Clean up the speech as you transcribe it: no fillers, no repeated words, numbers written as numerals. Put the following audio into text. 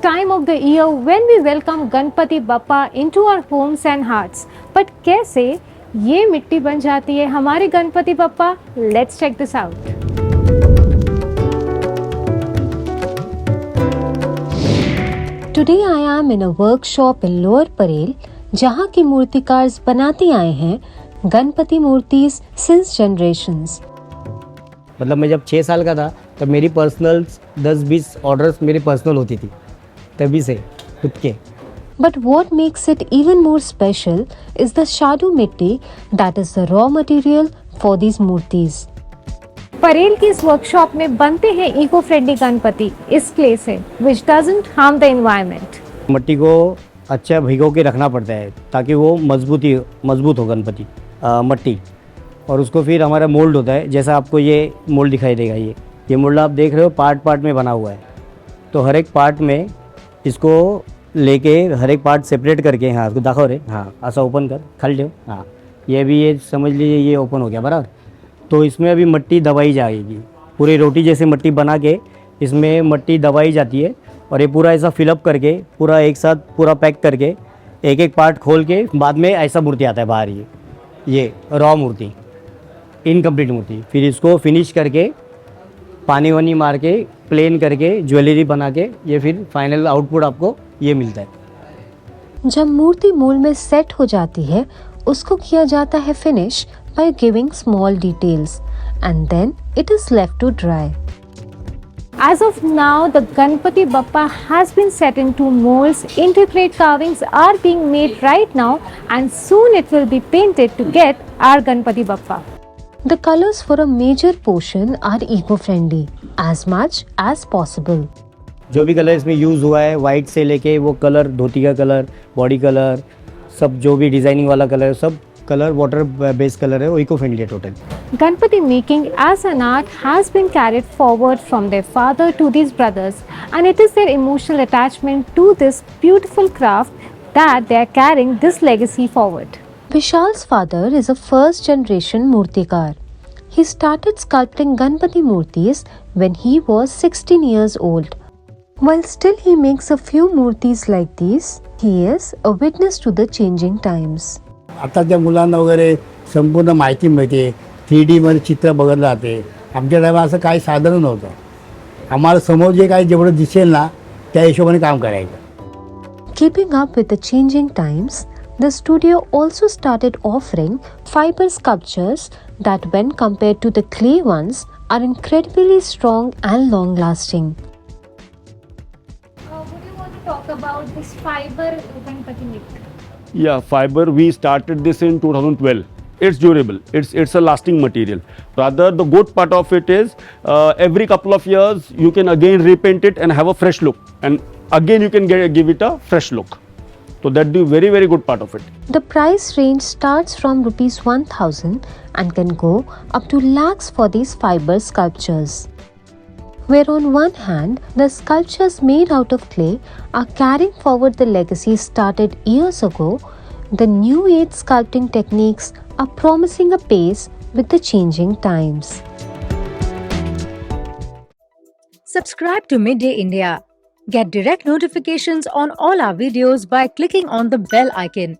time of the year when we welcome Ganpati Bappa into our homes and hearts. But कैसे ये मिट्टी बन जाती है हमारे Ganpati Bappa? Let's check this out. Today I am in a workshop in Lower Parel, जहाँ की मूर्तिकार बनाती आए हैं गणपति मूर्तिस since generations. मतलब मैं जब 6 साल का था तब मेरी पर्सनल 10-20 ऑर्डर्स मेरी पर्सनल होती थी तभी से खुद के. But what makes it even more special is the Shadu Mitti that is the raw material for these मूर्तिस. Parel की इस वर्कशॉप में बनते हैं इको फ्रेंडली गणपति इस क्ले से which doesn't harm the environment. मिट्टी को अच्छा भिगो के रखना पड़ता है ताकि वो मजबूत हो गणपति मिट्टी. और उसको फिर हमारा मोल्ड होता है, जैसा आपको ये मोल्ड दिखाई देगा. ये मोल्ड आप देख रहे हो पार्ट में बना हुआ है. तो हर एक पार्ट में इसको लेके हर एक पार्ट सेपरेट करके, हाँ उसको दिखाओ रे, हाँ ऐसा ओपन कर खाली दो. हाँ ये समझ लीजिए ये ओपन हो गया बराबर. तो इसमें अभी मिट्टी दबाई जाएगी, पूरी रोटी जैसे मिट्टी बना के इसमें मिट्टी दबाई जाती है. और ये पूरा ऐसा फिलअप करके पूरा एक साथ पूरा पैक करके एक एक पार्ट खोल के बाद में ऐसा मूर्ति आता है बाहर. ये रॉ मूर्ति, इनकम्प्लीट मूर्ति. फिर इसको फिनिश करके पानी वानी मार के प्लेन करके ज्वेलरी बना के ये फिर फाइनल आउटपुट आपको ये मिलता है. जब मूर्ति मोल्ड में सेट हो जाती है उसको किया जाता है finish by giving small details and then it is left to dry. As of now, the Ganpati Bappa has been set into molds. Intricate carvings are being made right now and soon it will be painted to get our Ganpati Bappa. The colors for a major portion are eco-friendly as much as possible. जो भी colour इसमें use हुआ है white से लेके वो colour, धोती का colour, body colour, सब जो भी डिज़ाइनिंग वाला कलर, सब कलर वाटर बेस्ड कलर है, वो इको फ्रेंडली है total. Ganpati making as an art has been carried forward from their father to these brothers and it is their emotional attachment to this beautiful craft that they are carrying this legacy forward. Vishal's father is a first generation Murtikar. He started sculpting Ganpati Murtis when he was 16 years old. While still he makes a few Murtis like these, he is a witness to the changing times. आताच्या मुलांना वगैरे संपूर्ण माहिती मिळते, 3D मध्ये चित्र बघत राहते. आमच्या टायमाला असं काही साधन नव्हतं. आम्हाला समोर जे काही जेवढं दिसेल ना त्या हिशोबाने काम करायचं. Keeping up with the changing times, the studio also started offering fiber sculptures that when compared to the clay ones are incredibly strong and long lasting. Would you want to talk about this fiber Ganpati Mitti? Yeah, fiber, we started this in 2012. It's durable, it's a lasting material. Rather, the good part of it is every couple of years you can again repaint it and have a fresh look, and again you can give it a fresh look. So that's the very, very good part of it. The price range starts from rupees 1000 and can go up to lakhs for these fiber sculptures. Where on one hand, the sculptures made out of clay are carrying forward the legacy started years ago, the new age sculpting techniques are promising a pace with the changing times. Subscribe to Midday India. Get direct notifications on all our videos by clicking on the bell icon.